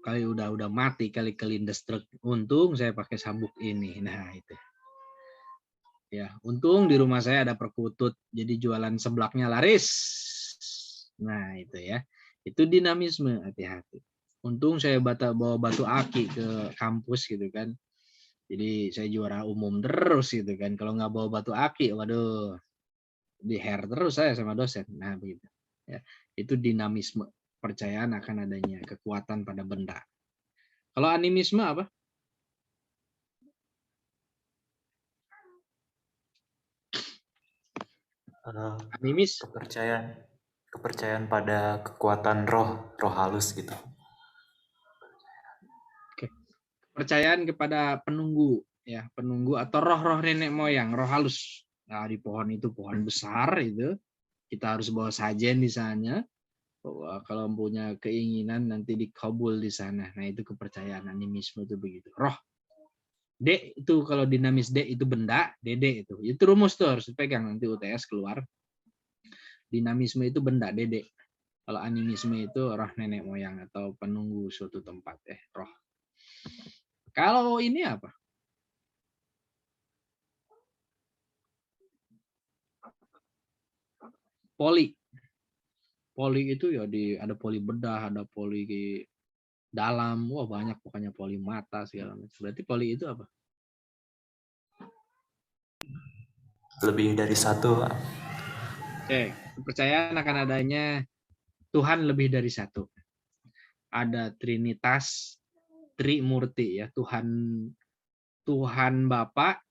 kali udah mati, kali kelindes truk. Untung saya pakai sabuk ini. Nah, itu. Ya, untung di rumah saya ada perkutut, jadi jualan seblaknya laris. Nah, itu ya. Itu dinamisme, hati-hati. Untung saya bawa batu aki ke kampus gitu kan. Jadi saya juara umum terus gitu kan. Kalau nggak bawa batu aki, waduh, di hair terus saya sama dosen. Nah, begitu. Ya, itu dinamisme, percayaan akan adanya kekuatan pada benda. Kalau animisme apa? Animis? Kepercayaan pada kekuatan roh halus gitu. Oke. Kepercayaan kepada penunggu, ya, penunggu atau roh-roh nenek moyang, roh halus. Nah, di pohon itu pohon besar itu, kita harus bawa sajen di sana. Bahwa kalau punya keinginan nanti dikabul di sana. Nah, itu kepercayaan animisme itu begitu. Roh. D itu kalau dinamis D itu benda, DD itu. Itu rumus tuh harus dipegang nanti UTS keluar. Dinamisme itu benda, DD. Kalau animisme itu roh nenek moyang atau penunggu suatu tempat, roh. Kalau ini apa? Poli. Poli itu ya ada poli bedah, ada poli dalam, wah banyak pokoknya, poli mata segala macam. Berarti poli itu apa? Lebih dari satu. Oke, kepercayaan akan adanya Tuhan lebih dari satu. Ada Trinitas, Trimurti ya, Tuhan Bapa,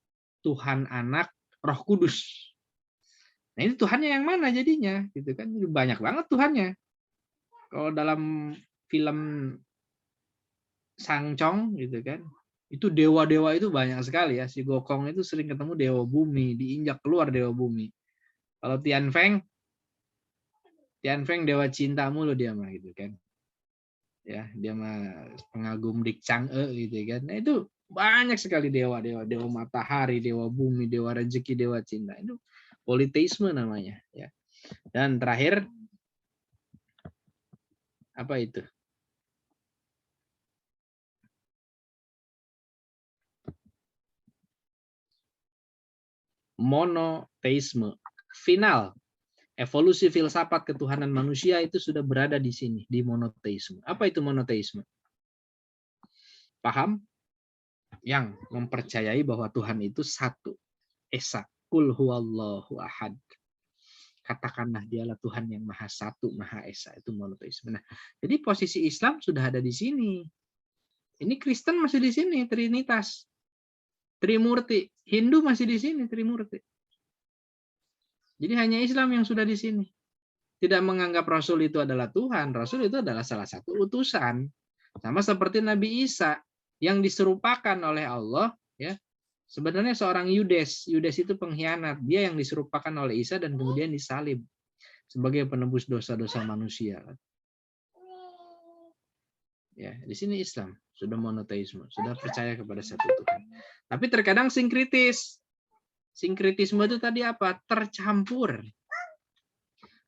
Tuhan Anak, Roh Kudus. Nah, ini Tuhannya yang mana jadinya? Gitu kan, banyak banget Tuhannya. Kalau dalam film Sangcong gitu kan, itu dewa-dewa itu banyak sekali ya. Si Gokong itu sering ketemu dewa bumi, diinjak keluar dewa bumi. Kalau Tian Feng dewa cinta mulu dia mah gitu kan. Ya, dia mah pengagum Dik Chang'e gitu kan. Nah, itu banyak sekali dewa matahari, dewa bumi, dewa rezeki, dewa cinta. Itu politeisme namanya ya. Dan terakhir apa itu? Monoteisme. Final. Evolusi filsafat ketuhanan manusia itu sudah berada di sini, di monoteisme. Apa itu monoteisme? Paham? Yang mempercayai bahwa Tuhan itu satu. Esa. Kul huwallahu ahad. Katakanlah dialah Tuhan yang maha satu, maha esa. Itu monoteisme. Nah, jadi posisi Islam sudah ada di sini. Ini Kristen masih di sini, Trinitas. Trimurti. Hindu masih di sini, Trimurti. Jadi hanya Islam yang sudah di sini. Tidak menganggap Rasul itu adalah Tuhan. Rasul itu adalah salah satu utusan. Sama seperti Nabi Isa yang diserupakan oleh Allah, ya. Sebenarnya seorang Yudes. Yudes itu pengkhianat. Dia yang diserupakan oleh Isa dan kemudian disalib sebagai penebus dosa-dosa manusia. Ya, di sini Islam sudah monoteisme, sudah percaya kepada satu Tuhan. Tapi terkadang sinkritis. Sinkritisme itu tadi apa? Tercampur.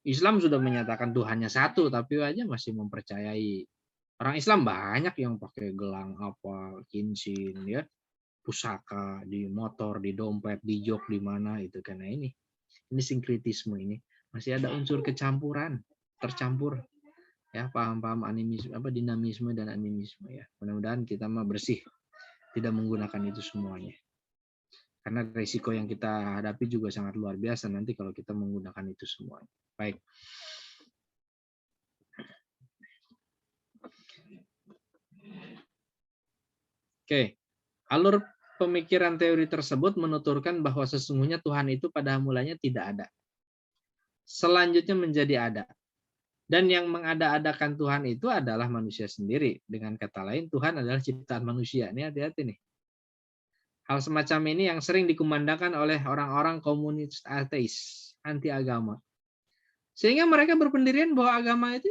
Islam sudah menyatakan Tuhannya satu, tapi aja masih mempercayai. Orang Islam banyak yang pakai gelang apa, cincin, ya, pusaka di motor, di dompet, di jok, di mana itu karena ini sinkritisme ini masih ada unsur kecampuran, tercampur. Ya, paham-paham animisme, apa dinamisme dan animisme ya. Mudah-mudahan kita mah bersih, tidak menggunakan itu semuanya. Karena risiko yang kita hadapi juga sangat luar biasa nanti kalau kita menggunakan itu semuanya. Baik. Oke. Alur pemikiran teori tersebut menuturkan bahwa sesungguhnya Tuhan itu pada mulanya tidak ada. Selanjutnya menjadi ada. Dan yang mengada-adakan Tuhan itu adalah manusia sendiri. Dengan kata lain, Tuhan adalah ciptaan manusia. Ini hati-hati nih. Hal semacam ini yang sering dikumandangkan oleh orang-orang komunis ateis, anti agama. Sehingga mereka berpendirian bahwa agama itu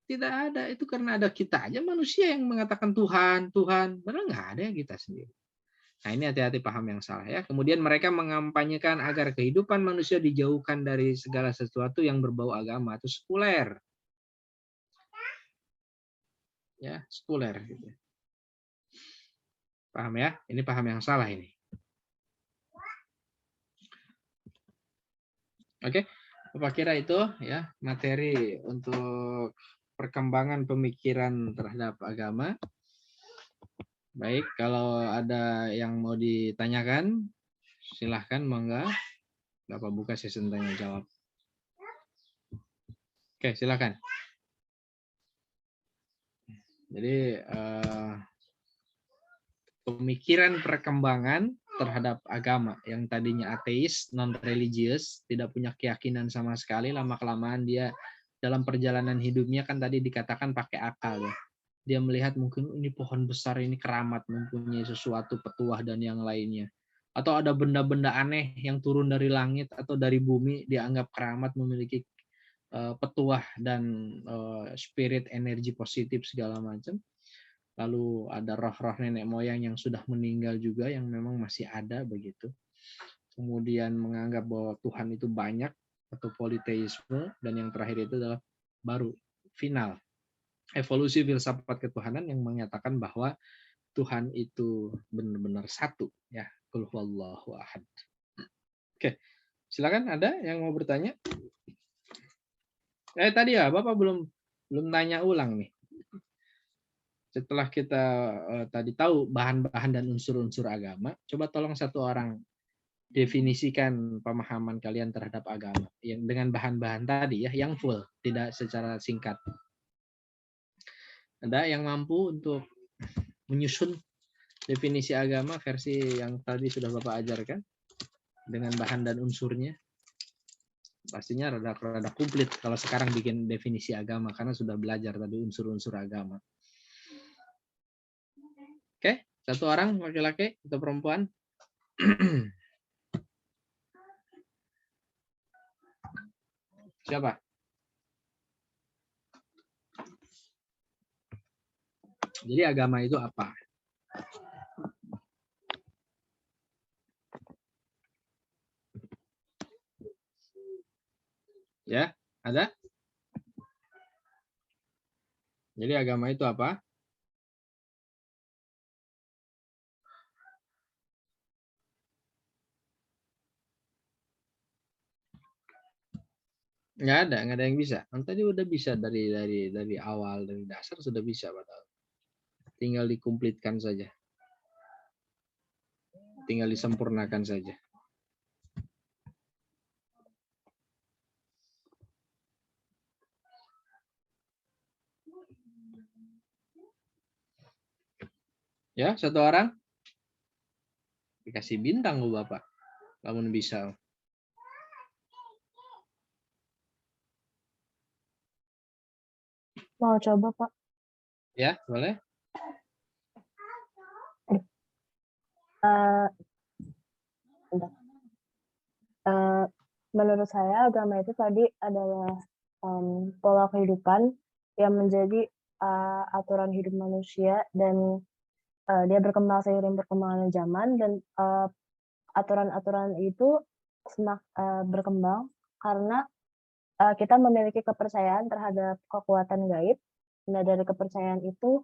tidak ada, itu karena ada kita aja manusia yang mengatakan Tuhan, Tuhan, padahal nggak ada yang kita sendiri. Nah ini hati-hati paham yang salah ya. Kemudian mereka mengampanyekan agar kehidupan manusia dijauhkan dari segala sesuatu yang berbau agama atau sekuler. Ya, sekuler. Gitu. Paham ya? Ini paham yang salah ini. Oke, apa kira itu ya materi untuk perkembangan pemikiran terhadap agama. Baik, kalau ada yang mau ditanyakan, silahkan monggo. Bapak buka sesi tanya jawab. Oke, silahkan. Jadi pemikiran perkembangan terhadap agama yang tadinya ateis, non-religius, tidak punya keyakinan sama sekali, lama-kelamaan dia dalam perjalanan hidupnya kan tadi dikatakan pakai akal ya. Dia melihat mungkin ini pohon besar, ini keramat, mempunyai sesuatu petuah dan yang lainnya. Atau ada benda-benda aneh yang turun dari langit atau dari bumi, dianggap keramat, memiliki petuah dan spirit energi positif segala macam. Lalu ada roh-roh nenek moyang yang sudah meninggal juga yang memang masih ada begitu. Kemudian menganggap bahwa Tuhan itu banyak atau politeisme, dan yang terakhir itu adalah baru final evolusi filsafat ketuhanan yang menyatakan bahwa Tuhan itu benar-benar satu ya. Qul huwallahu ahad. Oke. Silakan ada yang mau bertanya? Tadi ya Bapak belum tanya ulang nih. Setelah kita tadi tahu bahan-bahan dan unsur-unsur agama, coba tolong satu orang definisikan pemahaman kalian terhadap agama yang dengan bahan-bahan tadi ya, yang full, tidak secara singkat. Ada yang mampu untuk menyusun definisi agama versi yang tadi sudah Bapak ajarkan dengan bahan dan unsurnya? Pastinya rada komplit kalau sekarang bikin definisi agama karena sudah belajar tadi unsur-unsur agama. Oke, satu orang laki-laki atau perempuan? Siapa? Jadi agama itu apa? Ya, ada? Jadi agama itu apa? Nggak ada yang bisa. Tadi udah bisa dari awal, dari dasar sudah bisa, padahal. Tinggal dikumplitkan saja. Tinggal disempurnakan saja. Ya, satu orang? Dikasih bintang loh Bapak. Namun bisa. Mau coba, Pak? Ya, boleh. Menurut saya agama itu tadi adalah pola kehidupan yang menjadi aturan hidup manusia, dan dia berkembang seiring perkembangan zaman, dan aturan-aturan itu berkembang karena kita memiliki kepercayaan terhadap kekuatan gaib. Nah, dari kepercayaan itu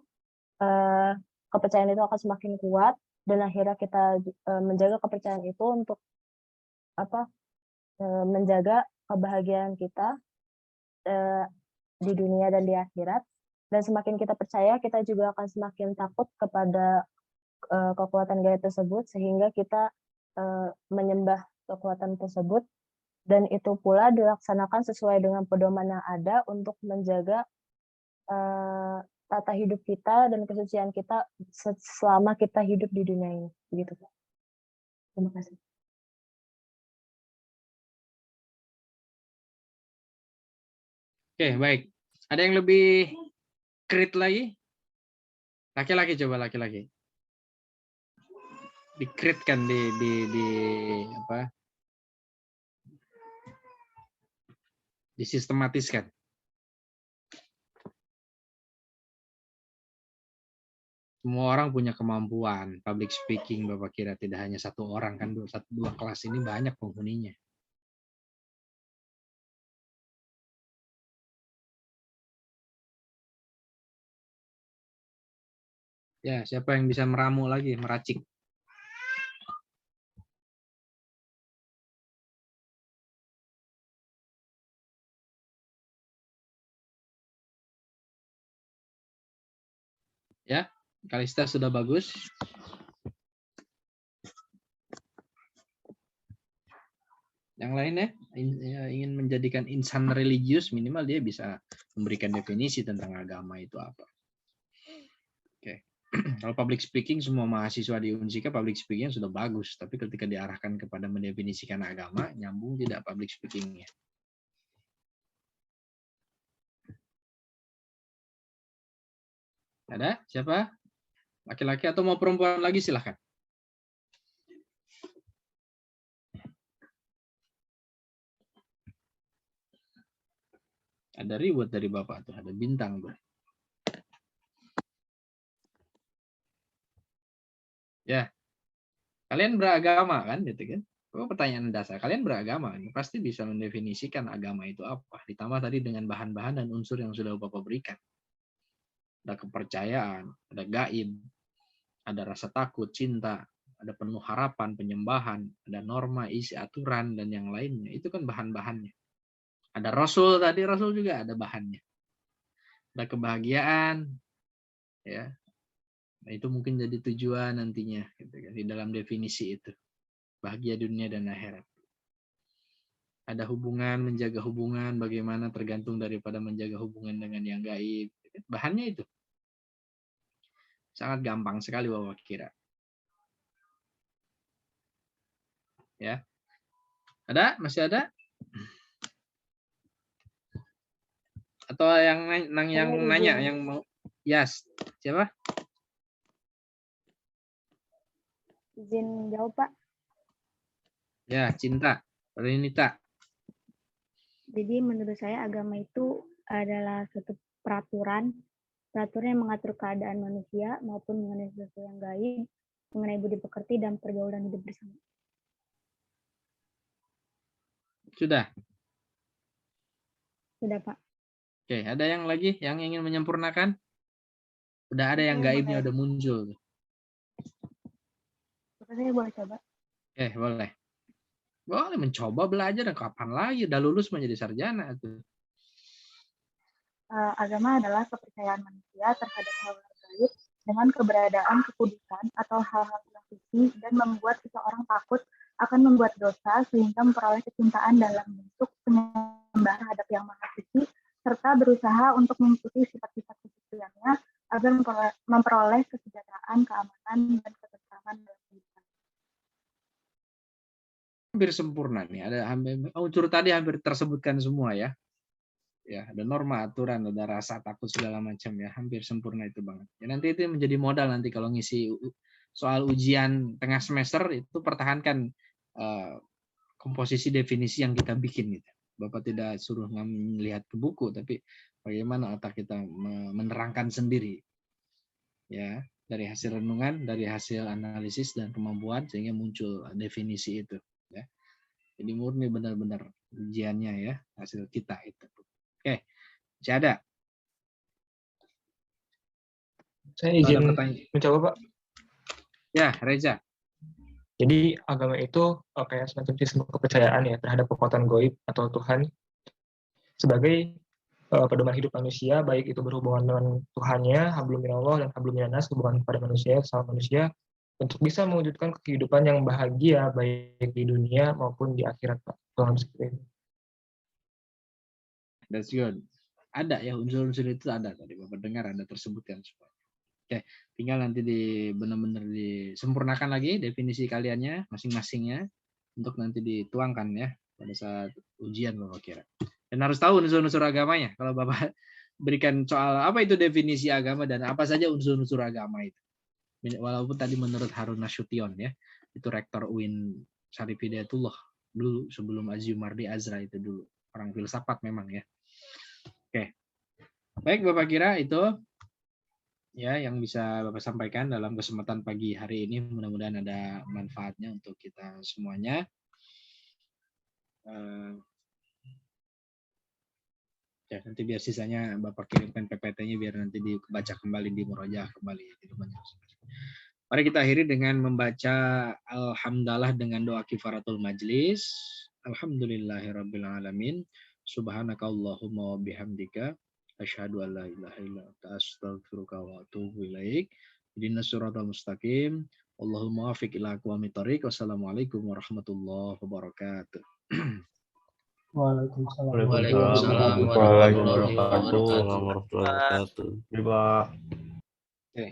akan semakin kuat, dan akhirnya kita menjaga kepercayaan itu untuk menjaga kebahagiaan kita di dunia dan di akhirat. Dan semakin kita percaya, kita juga akan semakin takut kepada kekuatan gaib tersebut, sehingga kita menyembah kekuatan tersebut, dan itu pula dilaksanakan sesuai dengan pedoman yang ada untuk menjaga tata hidup kita dan kesucian kita selama kita hidup di dunia ini. Begitu, Pak. Terima kasih. Oke, baik. Ada yang lebih krit lagi? Laki-laki, coba laki-laki. di-create-kan disistematiskan. Semua orang punya kemampuan public speaking, Bapak kira tidak hanya satu orang kan, dua kelas ini banyak penghuninya. Ya, siapa yang bisa meramu lagi, meracik? Ya, Kalista sudah bagus. Yang lainnya ingin menjadikan insan religius, minimal dia bisa memberikan definisi tentang agama itu apa. Oke. Kalau public speaking, semua mahasiswa di Unsika public speaking sudah bagus, tapi ketika diarahkan kepada mendefinisikan agama, nyambung tidak public speakingnya. Ada? Siapa? Laki-laki atau mau perempuan lagi, silahkan. Ada reward dari Bapak tuh, ada bintang tuh. Ya, kalian beragama kan, gitu kan? Oh, pertanyaan dasar, kalian beragama kan? Pasti bisa mendefinisikan agama itu apa. Ditambah tadi dengan bahan-bahan dan unsur yang sudah Bapak berikan. Ada kepercayaan, ada gaib, ada rasa takut, cinta, ada penuh harapan, penyembahan, ada norma, isi aturan, dan yang lainnya. Itu kan bahan-bahannya. Ada Rasul tadi, Rasul juga ada bahannya. Ada kebahagiaan, ya. Nah, itu mungkin jadi tujuan nantinya gitu kan, di dalam definisi itu. Bahagia dunia dan akhirat. Ada hubungan, menjaga hubungan, bagaimana tergantung daripada menjaga hubungan dengan yang gaib. Bahannya itu. Sangat gampang sekali Bapak kira. Ya. Ada? Masih ada? Atau yang nanya, yang mau? Yes. Siapa? Izin jawab, Pak. Ya, Cinta. Renita. Jadi menurut saya agama itu adalah suatu peraturan yang mengatur keadaan manusia maupun mengenai sesuatu yang gaib, mengenai budi pekerti dan pergaulan hidup bersama. Sudah? Sudah, Pak. Oke, ada yang lagi yang ingin menyempurnakan? Udah ada yang gaibnya udah muncul. Saya boleh coba? Boleh. Boleh mencoba belajar, dan kapan lagi? Udah lulus menjadi sarjana tuh. Agama adalah kepercayaan manusia terhadap hal-hal gaib dengan keberadaan kekudusan atau hal-hal yang suci dan membuat seseorang takut akan membuat dosa sehingga memperoleh kecintaan dalam bentuk penyembahan terhadap yang maha suci serta berusaha untuk mengikuti sifat-sifat kesuciannya agar memperoleh kesejahteraan, keamanan, dan ketentraman dalam kehidupan. Hampir sempurna nih. Ada unsur tadi hampir tersebutkan semua ya. Ya, ada norma, aturan, ada rasa takut segala macam ya. Hampir sempurna itu banget. Ya, nanti itu menjadi modal nanti kalau ngisi soal ujian tengah semester itu pertahankan komposisi definisi yang kita bikin gitu. Bapak tidak suruh melihat ke buku, tapi bagaimana otak kita menerangkan sendiri. Ya, dari hasil renungan, dari hasil analisis dan kemampuan sehingga muncul definisi itu. Ya. Jadi murni benar-benar ujiannya ya, hasil kita itu. Oke, masih ada? Saya izin mencoba, Pak. Ya, Reza. Jadi agama itu kayak semacam sistem kepercayaan ya terhadap kekuatan gaib atau Tuhan sebagai pedoman hidup manusia, baik itu berhubungan dengan Tuhannya, hablum minallah dan hablum minan nas, hubungan pada manusia sama manusia, untuk bisa mewujudkan kehidupan yang bahagia baik di dunia maupun di akhirat, Pak. Tuhan seperti itu. That's good. Ada ya unsur-unsur itu ada tadi Bapak dengar ada tersebutkan semua. Oke, tinggal nanti benar-benar disempurnakan lagi definisi kaliannya masing-masingnya untuk nanti dituangkan ya pada saat ujian Bapak kira. Dan harus tahu unsur-unsur agamanya. Kalau Bapak berikan soal apa itu definisi agama dan apa saja unsur-unsur agama itu. Walaupun tadi menurut Harun Nasution ya, itu rektor UIN Syarif Hidayatullah dulu sebelum Aziumardi Azra itu dulu. Orang filsafat memang ya. Oke. Baik Bapak kira itu ya yang bisa Bapak sampaikan dalam kesempatan pagi hari ini. Mudah-mudahan ada manfaatnya untuk kita semuanya. Ya, nanti biar sisanya Bapak kirimkan PPT-nya biar nanti dibaca kembali, di murojaah kembali di rumahnya. Mari kita akhiri dengan membaca alhamdulillah dengan doa kifaratul majlis. Alhamdulillahirabbil alamin. Subhanakallahumma wa bihamdika asyhadu an la ilaha illa anta astaghfiruka wa atubu ilaik. Ihdinas siratal mustaqim. Allahumma wafiq ila aqwamit thoriq. Wassalamualaikum warahmatullahi wabarakatuh. Waalaikumsalam Waalaikumsalam warahmatullahi wabarakatuh. warahmatullahi wabarakatuh.